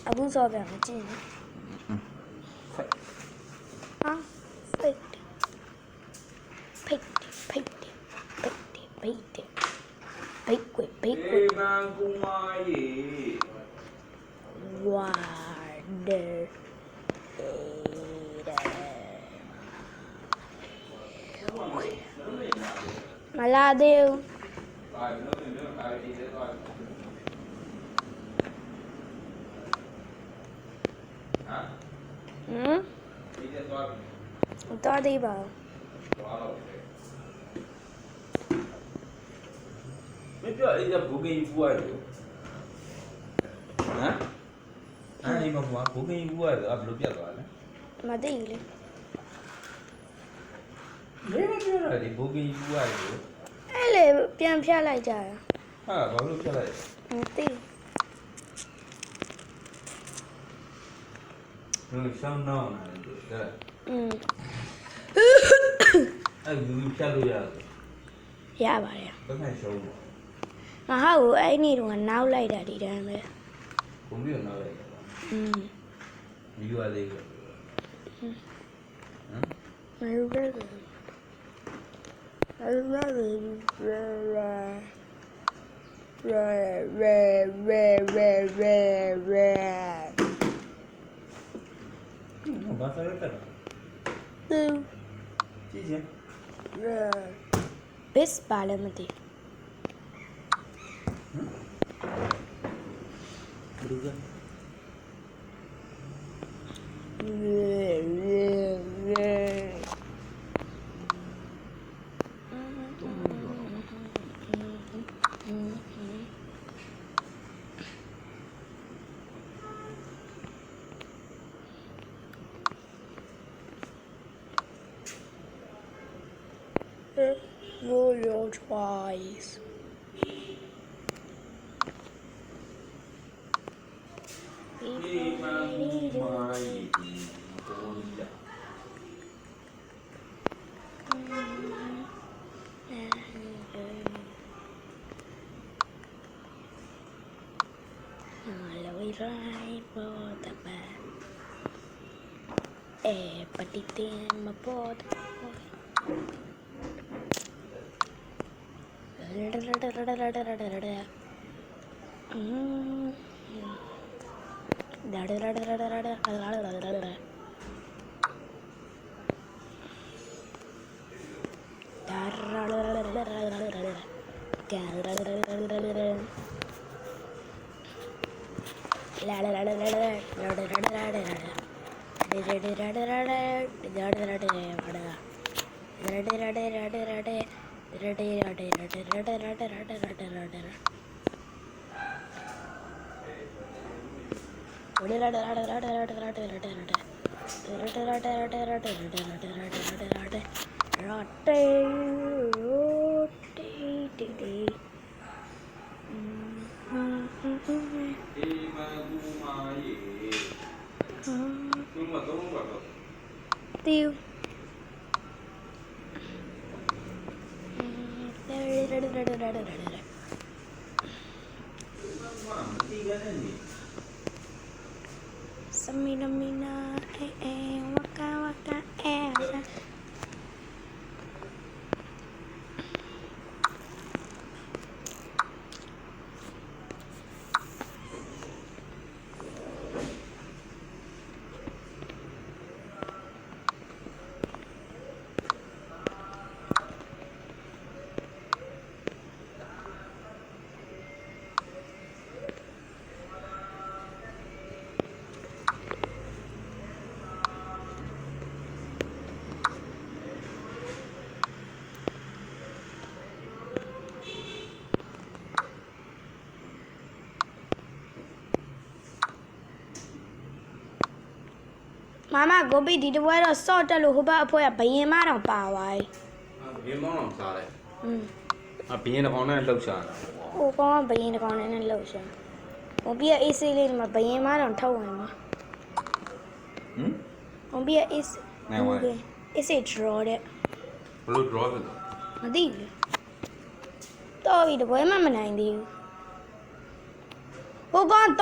အခုစောပြန်မကြည့်နဲ့ဟာဖိတ်ဖိတ်ဖိတ်ဖိတ်ဖိတ်ကွဖိတ်ကွ မန်ကူမာရေ ဝါဒမလာသေးဘူး ပါလို့လည်းပါတီသေးတော့ဟမ် ဒီတော့တော်သေးပါဘူး သွားတော့မပြောအဲ့ဒါဘူကင်ဖူရတယ်ဟမ်အဲ့ဒီမှာဘူကင်ဖူရတယ်ဘယ်လိုပြတ်သွားလဲ မသိဘူးလေ လေမပြောရလေဘူကင်ဖူရတယ် အဲ့လေပြန်ဖြတ်လိုက်ကြတာ ဟာဘာလို့ပြတ်လိုက် မသိ ဘူးရှောင်းတော့တယ်တဲ့ အဲ့ဒီဖြတ်လို့ရတယ် ရပါတယ် ဘယ်နဲ့ရှောင်းလဲ မဟုတ်ဘူးအဲ့နေ့တော့နောက်လိုက်တာဒီတန်းပဲ ကွန်ပျူတာနောက်လိုက်တာ ဗီဒီယိုလေးဟမ် မရဘူးရဘာသာရပ်တာကြည့်ချင်း ဘစ်ပါလည်းမသိ ဘယ်လိုလဲRoyal twice. Patitin mapot. Tiêu. Samina mina waka waka Mama, go be the weather sort of who about for a pain man power. ဘင်းမောင်းအောင်စားလိုက်ဘင်းတစ်ကောင်နဲ့လှုပ်ရှားတာ Oh, come on, pain the corner and lotion. Won't be a easy little my pain man on tow him. ဟမ် Won't be a easy. Is it draw it? ဘလို့ draw ဖြစ်သွား I think. Toby, the boy, Mamma 90. Who gone?